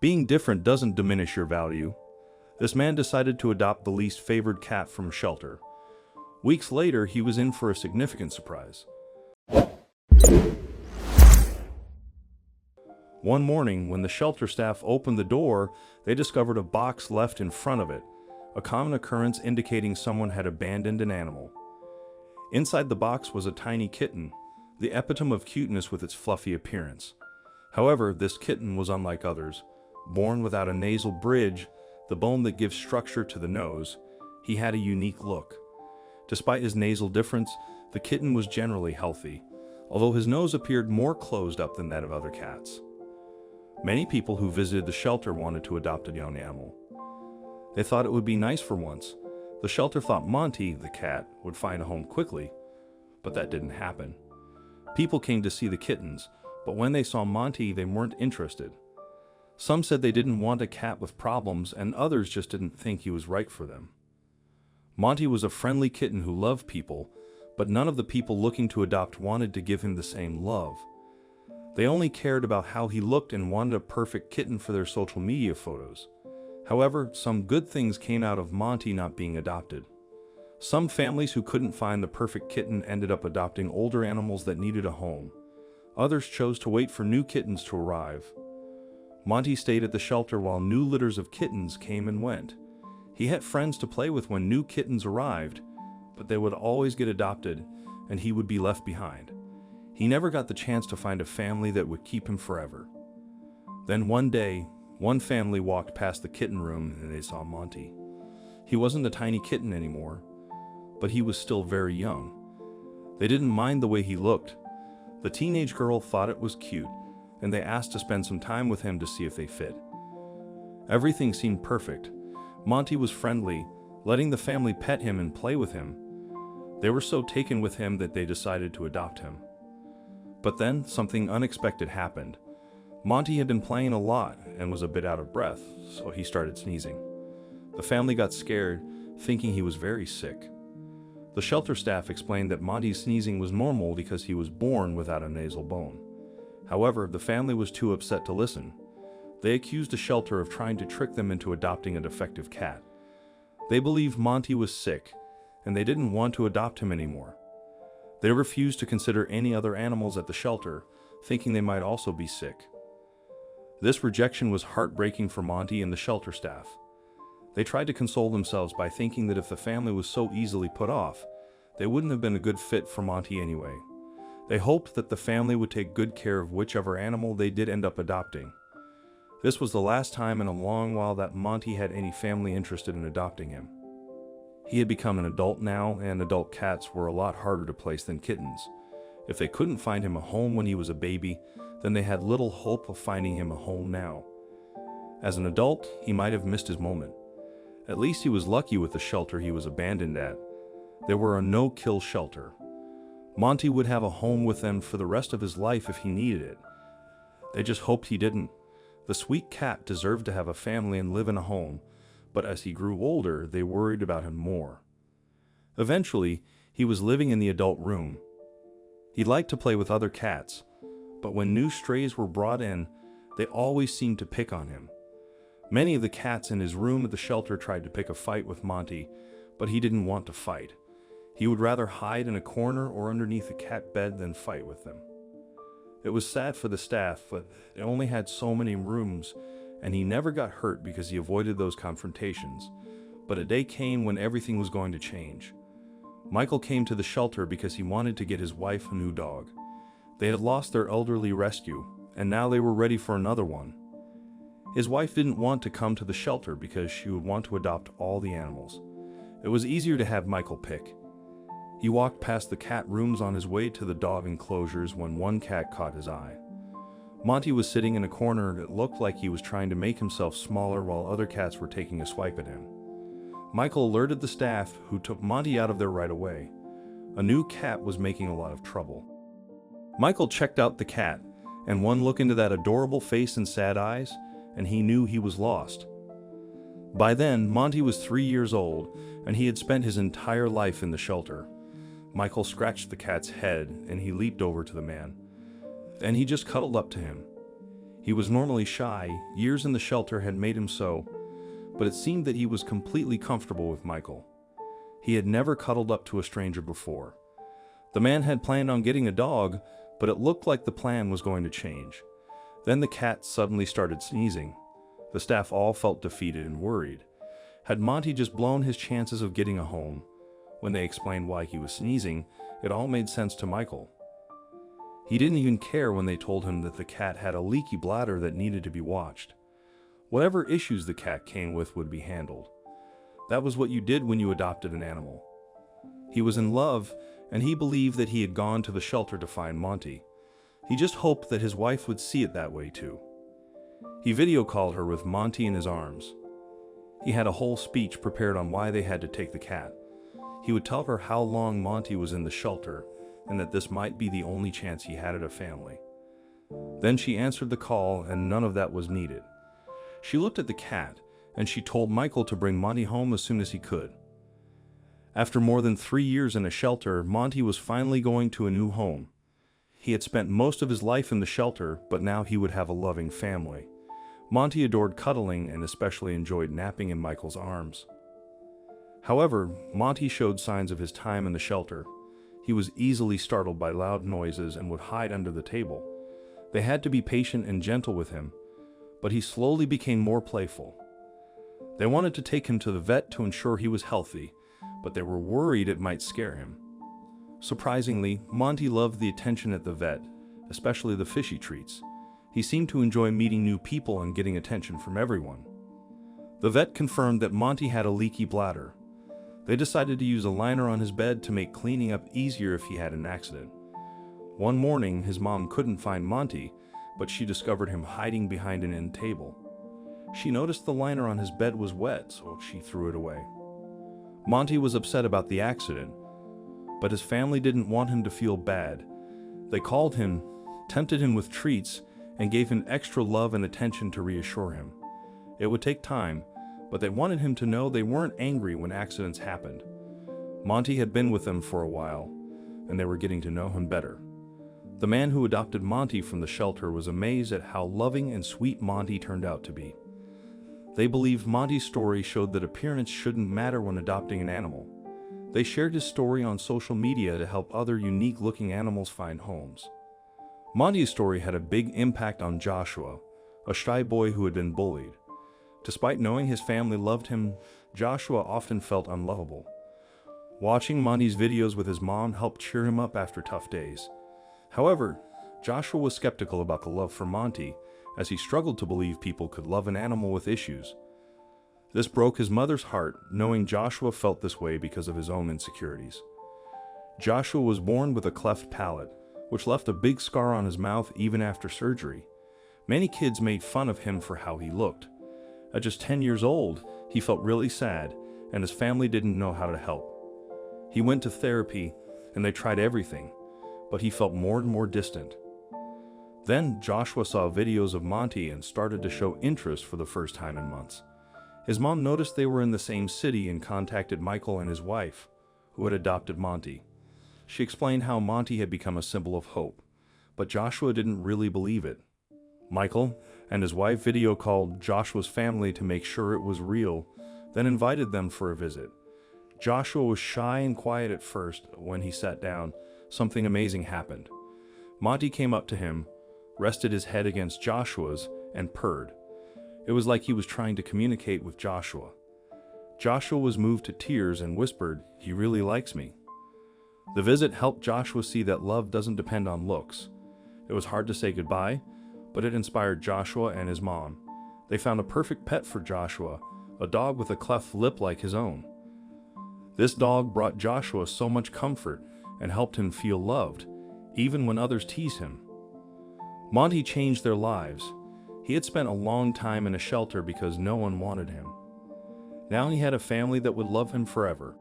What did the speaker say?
Being different doesn't diminish your value. This man decided to adopt the least favored cat from a shelter. Weeks later, he was in for a significant surprise. One morning, when the shelter staff opened the door, they discovered a box left in front of it, a common occurrence indicating someone had abandoned an animal. Inside the box was a tiny kitten, the epitome of cuteness with its fluffy appearance. However, this kitten was unlike others. Born without a nasal bridge, the bone that gives structure to the nose, he had a unique look. Despite his nasal difference, the kitten was generally healthy, although his nose appeared more closed up than that of other cats. Many people who visited the shelter wanted to adopt a young animal. They thought it would be nice for once. The shelter thought Monty, the cat, would find a home quickly, but that didn't happen. People came to see the kittens, but when they saw Monty, they weren't interested. Some said they didn't want a cat with problems, and others just didn't think he was right for them. Monty was a friendly kitten who loved people, but none of the people looking to adopt wanted to give him the same love. They only cared about how he looked and wanted a perfect kitten for their social media photos. However, some good things came out of Monty not being adopted. Some families who couldn't find the perfect kitten ended up adopting older animals that needed a home. Others chose to wait for new kittens to arrive. Monty stayed at the shelter while new litters of kittens came and went. He had friends to play with when new kittens arrived, but they would always get adopted, and he would be left behind. He never got the chance to find a family that would keep him forever. Then one day, one family walked past the kitten room and they saw Monty. He wasn't a tiny kitten anymore, but he was still very young. They didn't mind the way he looked. The teenage girl thought it was cute, and they asked to spend some time with him to see if they fit. Everything seemed perfect. Monty was friendly, letting the family pet him and play with him. They were so taken with him that they decided to adopt him. But then, something unexpected happened. Monty had been playing a lot and was a bit out of breath, so he started sneezing. The family got scared, thinking he was very sick. The shelter staff explained that Monty's sneezing was normal because he was born without a nasal bone. However, the family was too upset to listen. They accused the shelter of trying to trick them into adopting a defective cat. They believed Monty was sick, and they didn't want to adopt him anymore. They refused to consider any other animals at the shelter, thinking they might also be sick. This rejection was heartbreaking for Monty and the shelter staff. They tried to console themselves by thinking that if the family was so easily put off, they wouldn't have been a good fit for Monty anyway. They hoped that the family would take good care of whichever animal they did end up adopting. This was the last time in a long while that Monty had any family interested in adopting him. He had become an adult now, and adult cats were a lot harder to place than kittens. If they couldn't find him a home when he was a baby, then they had little hope of finding him a home now. As an adult, he might have missed his moment. At least he was lucky with the shelter he was abandoned at. They were a no-kill shelter. Monty would have a home with them for the rest of his life if he needed it. They just hoped he didn't. The sweet cat deserved to have a family and live in a home, but as he grew older, they worried about him more. Eventually, he was living in the adult room. He liked to play with other cats, but when new strays were brought in, they always seemed to pick on him. Many of the cats in his room at the shelter tried to pick a fight with Monty, but he didn't want to fight. He would rather hide in a corner or underneath a cat bed than fight with them. It was sad for the staff, but they only had so many rooms, and he never got hurt because he avoided those confrontations. But a day came when everything was going to change. Michael came to the shelter because he wanted to get his wife a new dog. They had lost their elderly rescue, and now they were ready for another one. His wife didn't want to come to the shelter because she would want to adopt all the animals. It was easier to have Michael pick. He walked past the cat rooms on his way to the dog enclosures when one cat caught his eye. Monty was sitting in a corner that looked like he was trying to make himself smaller while other cats were taking a swipe at him. Michael alerted the staff, who took Monty out of there right away. A new cat was making a lot of trouble. Michael checked out the cat, and one look into that adorable face and sad eyes, and he knew he was lost. By then, Monty was 3 years old, and he had spent his entire life in the shelter. Michael scratched the cat's head, and he leaped over to the man. Then he just cuddled up to him. He was normally shy, years in the shelter had made him so, but it seemed that he was completely comfortable with Michael. He had never cuddled up to a stranger before. The man had planned on getting a dog, but it looked like the plan was going to change. Then the cat suddenly started sneezing. The staff all felt defeated and worried. Had Monty just blown his chances of getting a home? When they explained why he was sneezing, it all made sense to Michael. He didn't even care when they told him that the cat had a leaky bladder that needed to be watched. Whatever issues the cat came with would be handled. That was what you did when you adopted an animal. He was in love, and he believed that he had gone to the shelter to find Monty. He just hoped that his wife would see it that way too. He video called her with Monty in his arms. He had a whole speech prepared on why they had to take the cat. He would tell her how long Monty was in the shelter, and that this might be the only chance he had at a family. Then she answered the call, and none of that was needed. She looked at the cat, and she told Michael to bring Monty home as soon as he could. After more than 3 years in a shelter, Monty was finally going to a new home. He had spent most of his life in the shelter, but now he would have a loving family. Monty adored cuddling and especially enjoyed napping in Michael's arms. However, Monty showed signs of his time in the shelter. He was easily startled by loud noises and would hide under the table. They had to be patient and gentle with him, but he slowly became more playful. They wanted to take him to the vet to ensure he was healthy, but they were worried it might scare him. Surprisingly, Monty loved the attention at the vet, especially the fishy treats. He seemed to enjoy meeting new people and getting attention from everyone. The vet confirmed that Monty had a leaky bladder. They decided to use a liner on his bed to make cleaning up easier if he had an accident. One morning, his mom couldn't find Monty, but she discovered him hiding behind an end table. She noticed the liner on his bed was wet, so she threw it away. Monty was upset about the accident, but his family didn't want him to feel bad. They called him, tempted him with treats, and gave him extra love and attention to reassure him. It would take time, but they wanted him to know they weren't angry when accidents happened. Monty had been with them for a while, and they were getting to know him better. The man who adopted Monty from the shelter was amazed at how loving and sweet Monty turned out to be. They believed Monty's story showed that appearance shouldn't matter when adopting an animal. They shared his story on social media to help other unique-looking animals find homes. Monty's story had a big impact on Joshua, a shy boy who had been bullied. Despite knowing his family loved him, Joshua often felt unlovable. Watching Monty's videos with his mom helped cheer him up after tough days. However, Joshua was skeptical about the love for Monty, as he struggled to believe people could love an animal with issues. This broke his mother's heart, knowing Joshua felt this way because of his own insecurities. Joshua was born with a cleft palate, which left a big scar on his mouth even after surgery. Many kids made fun of him for how he looked. At just 10 years old, he felt really sad, and his family didn't know how to help. He went to therapy, and they tried everything, but he felt more and more distant. Then Joshua saw videos of Monty and started to show interest for the first time in months. His mom noticed they were in the same city and contacted Michael and his wife, who had adopted Monty. She explained how Monty had become a symbol of hope, but Joshua didn't really believe it. Michael and his wife video called Joshua's family to make sure it was real, then invited them for a visit. Joshua was shy and quiet at first, but when he sat down, something amazing happened. Monty came up to him, rested his head against Joshua's, and purred. It was like he was trying to communicate with Joshua. Joshua was moved to tears and whispered, "He really likes me." The visit helped Joshua see that love doesn't depend on looks. It was hard to say goodbye, but it inspired Joshua and his mom. They found a perfect pet for Joshua, a dog with a cleft lip like his own. This dog brought Joshua so much comfort and helped him feel loved, even when others teased him. Monty changed their lives. He had spent a long time in a shelter because no one wanted him. Now he had a family that would love him forever.